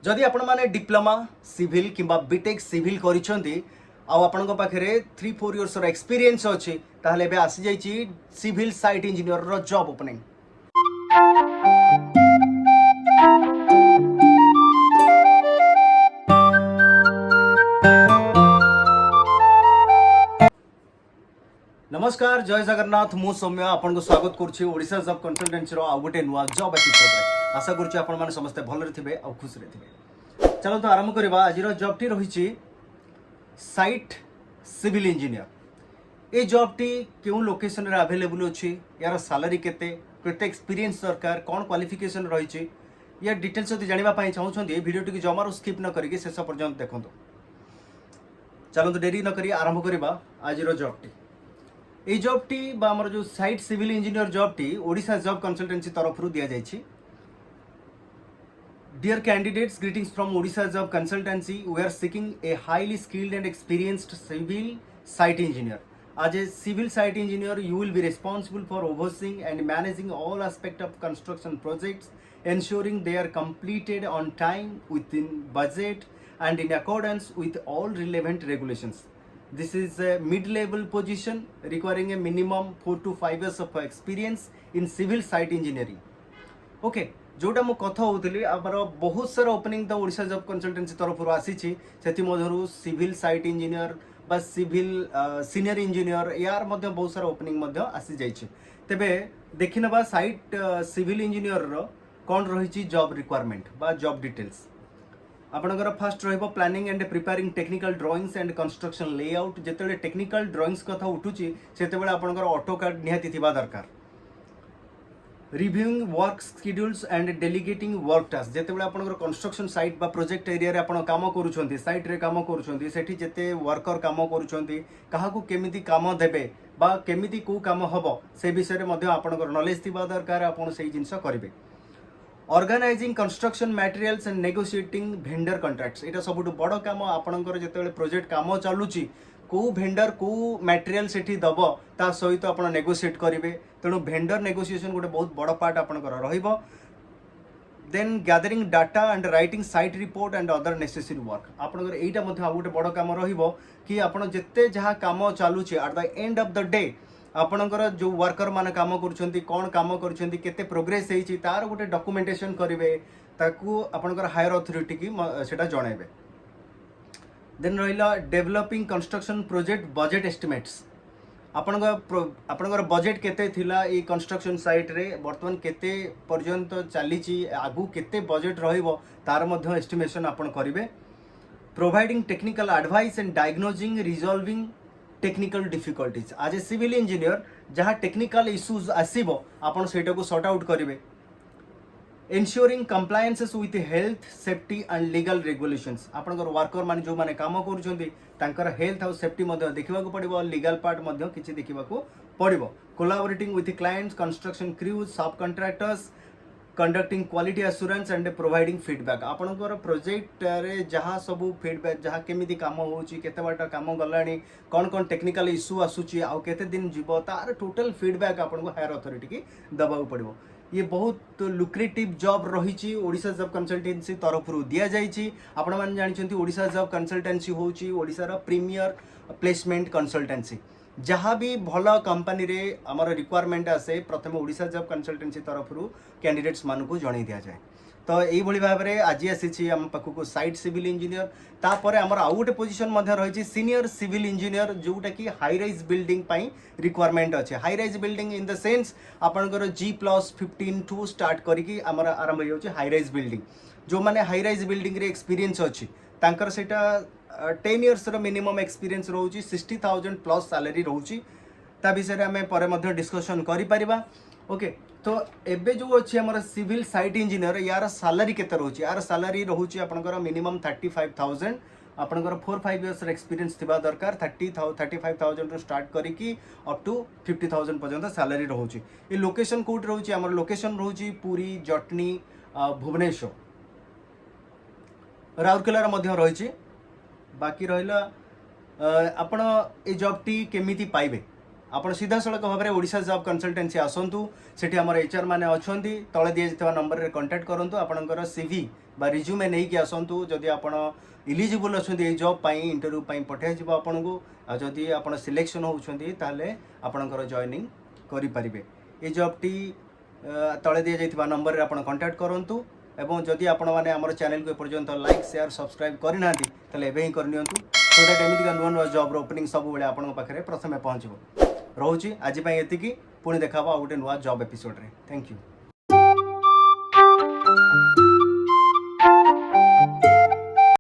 जदि आपण माने डिप्लोमा सिविल किंबा बीटेक सिविल करिसेंती आपण पाखे 3-4 इयर्स एक्सपीरियंस अच्छी ताहले बे आसी जाइए सिविल साइट इंजीनियर रो जॉब ओपनिंग। नमस्कार जय जगन्नाथ मु सौम्य आपन को स्वागत करुच्ची ओडिशा जॉब कंसल्टेंसी रो आ गोटे नुआ जॉब एपिसोड रे। आशा करुच्ची आपण माने समस्त भलरे थिबे आ खुश रे थिबे। चलो तो आरंभ करबा आज रो जॉब टी रहिची साइट सिविल इंजीनियर। ए जॉब टी केउ लोकेशन रे अवेलेबल अछि, यार सैलरी केते केते एक्सपीरियंस दरकार, कोन क्वालिफिकेशन रहिची, या डिटेल्स जदि जानिबा पई चाहउछन्ती वीडियो टी जमारो स्किप न करिके शेष पर्यंत देखंतु। चलो तो देरी न करी आरंभ करबा आज रो जॉब टी। এই জবটি বা আমার যে সাইট সিভিল ইঞ্জিনিयर জবটি ওড়িশা জব কনসলটেন্সি তরফরু দিয়া যাইছি। Dear candidates, greetings from Odisha Job Consultancy. We are seeking a highly skilled and experienced civil site engineer. As a civil site engineer, you will be responsible for overseeing and managing all aspects of construction projects, ensuring they are completed on time, within budget, and in accordance with all relevant regulations. This is a mid-level position requiring a minimum 4 to 5 years of experience in civil site engineering. Okay, जोटा मु कथा होतली आमर बहुत सारा opening तो Odisha job consultancy तरफ आसी से मधुर सिविल साइट इंजीनियर बा सिविल सीनियर इंजीनियर यार मध्य बहुत सारा ओपनिंग आसी जाइए। तेबे देखि नबा साइट सिविल इंजीनियर रो कौन रही जॉब रिक्वायरमेंट बा जॉब डिटेल्स। आपनकर फास्ट रहिबो planning and preparing technical drawings and construction layout. जेतेबेले टेक्निकल ड्राइंग्स कथा उठुची सेतेबेले आपनकर ऑटोकाड निहाती थिबा दरकार। Reviewing work schedules and delegating work task. जेतेबेले आपनकर कंस्ट्रक्शन साइट बा प्रोजेक्ट एरिया रे आपण काम करूछंती, साइट रे काम करूछंती, सेठी जेते वर्कर काम करूछंती काहाकू केमिति काम देबे बा केमिति को काम हबो से विषय रे मध्ये आपनकर नॉलेज थिबा दरकार। आपण सेही जिंस करिवे। Organising construction materials and negotiating vendor contracts. एटा सबुठ बड़ काम आपनकर जेतेबेले प्रोजेक्ट काम चालुची को भेंडर को मटेरियल सेठी दबो ता सहित आपण नेगोशिएट करिवे। तेणु भेंडर नेगोशिएशन गोटे बहुत बड़ पार्ट आपनकर रहिबो। Then gathering data and writing site report and other necessary work. आपनकर एटा मध्ये आ गोटे बड़ काम रहिबो कि आपण जेते जहा काम चालुची at the end of the day आपणकर जो वर्कर मान काम करुछंती कौन काम करुछंती केते प्रोग्रेस हेछि तार गोटे डॉक्यूमेंटेशन करिवे, ताकू आपणकर हायर अथॉरिटी की सेटा जणाइबे। देन रहिला developing construction project budget estimates. आपणकर बजेट केते थिला ई कंस्ट्रक्शन साइट रे वर्तमान केते पर्यंत चालीची आगु केते बजेट रहिबो तार मध्ये एस्टिमेशन आपण करिवे। Providing technical advice and diagnosing resolving technical difficulties. आज ए सिविल इंजीनियर जहाँ टेक्निकल इश्यूज आसीबो आपण सेटा को सॉर्ट आउट करिवे। Ensuring compliances with health safety and legal regulations. आपनकर वर्कर मान जो माने काम करूछंती तांकर हेल्थ और सेफ्टी मध्ये देखिबा को पड़िबो, लीगल पार्ट मध्ये किछि देखिबा को पड़िबो। Collaborating with clients, construction crews, sub contractors, conducting quality assurance and providing feedback. आपनकर प्रोजेक्ट रे जहाँ सब फीडबैक जहाँ केमिति काम होउची, केते बाट काम गलाणी, कौन कौन टेक्निकल इश्यू आसुची, आउ केते दिन जीवो तार टोटल फीडबैक आपनको हायर अथॉरिटी की दबाउ पड़िबो। ये बहुत लुक्रेटिव जॉब रही ओडिशा जॉब कंसल्टेंसी तरफरु दिया जाइछि। आपण माने जानिछंती ओडिशा जॉब कंसल्टेंसी होउची ओडिशा रा प्रीमियर प्लेसमेंट कंसल्टेंसी। जहाँ भी भल कंपनी रे आमर रिक्वायरमेंट आसे प्रथम ओडिशा जॉब कंसल्टेंसी तरफरु कैंडिडेट्स मानकु जणाई दिया जाए। तो यही भाव में आज आसी आम पाखक साइट सिविल इंजीनियर तापर आमर आउ गोटे पोजिशन रही सीनियर सिविल इंजीनियर जोटा कि हाई राइज बिल्डिंग रिक्वायरमेंट अच्छे। High rise building in the sense आपंकर G+15 टू स्टार्ट करके आमर आरंभ हो हाई राइज बिल्डिंग। जो मैंने हाई राइज बिल्डिंग रे एक्सपीरियंस अच्छी तांकर सेटा 10 इयर्स मिनिमम एक्सपीरियंस रोची 60,000 प्लस सैलरी रोची। ता विषय आम पर डिस्कसन करिपरिबा। ओके, तो एबे जो अच्छी आमर सिविल साइट इंजीनियर यार सैलरी केते रोची, यार सैलरी रोची आपनकर मिनिमम 35,000। आपनकर 4-5 इयर्स एक्सपीरियंस थिबा दरकार। 35,000 रो स्टार्ट करिकी अप टू 50,000 पर्यंत सैलरी रोची। ये लोकेशन कोड रोची आमर लोकेशन रोची पुरी, जटनी, भुवनेश्वर, राउरकेला मध्य रही। बाकी रहिला आपण ए जॉब टी केमिति पाइबे ଆପଣ ସିଧାସଳଖ ଭାବରେ ଓଡ଼ିଶା ଜବ୍ କନସल्टेंसी आसतु सेठी हमर एचआर माने अछंती तळे दिया नंबर रे कांटेक्ट करंतु आपनकर सीवी बा रिज्यूमे नै कि आसतु जदि आपण इलिजिबल अछंती ए जॉब पई इंटरव्यू पई पठाइ जिवो आपनकु आ जदि आपण सिलेक्शन होउछंती ताले आपनकर जॉइनिंग करि परिबे ए जॉब टी तळे दिया जाइतबा नंबर रे आपण कांटेक्ट करंतु एवं जदि आपण माने हमर चैनल को पर्यंत लाइक शेयर सब्सक्राइब करनांती ताले एबे ही करनियंतु सो दैट एमिति का नुवा जॉब रो ओपनिंग सब बेले आपण पाखरे प्रथमे पहुंचबो रोची आज एतिकी पुणी देखा गोटे नुआ जॉब एपिसोड रे थैंक यू।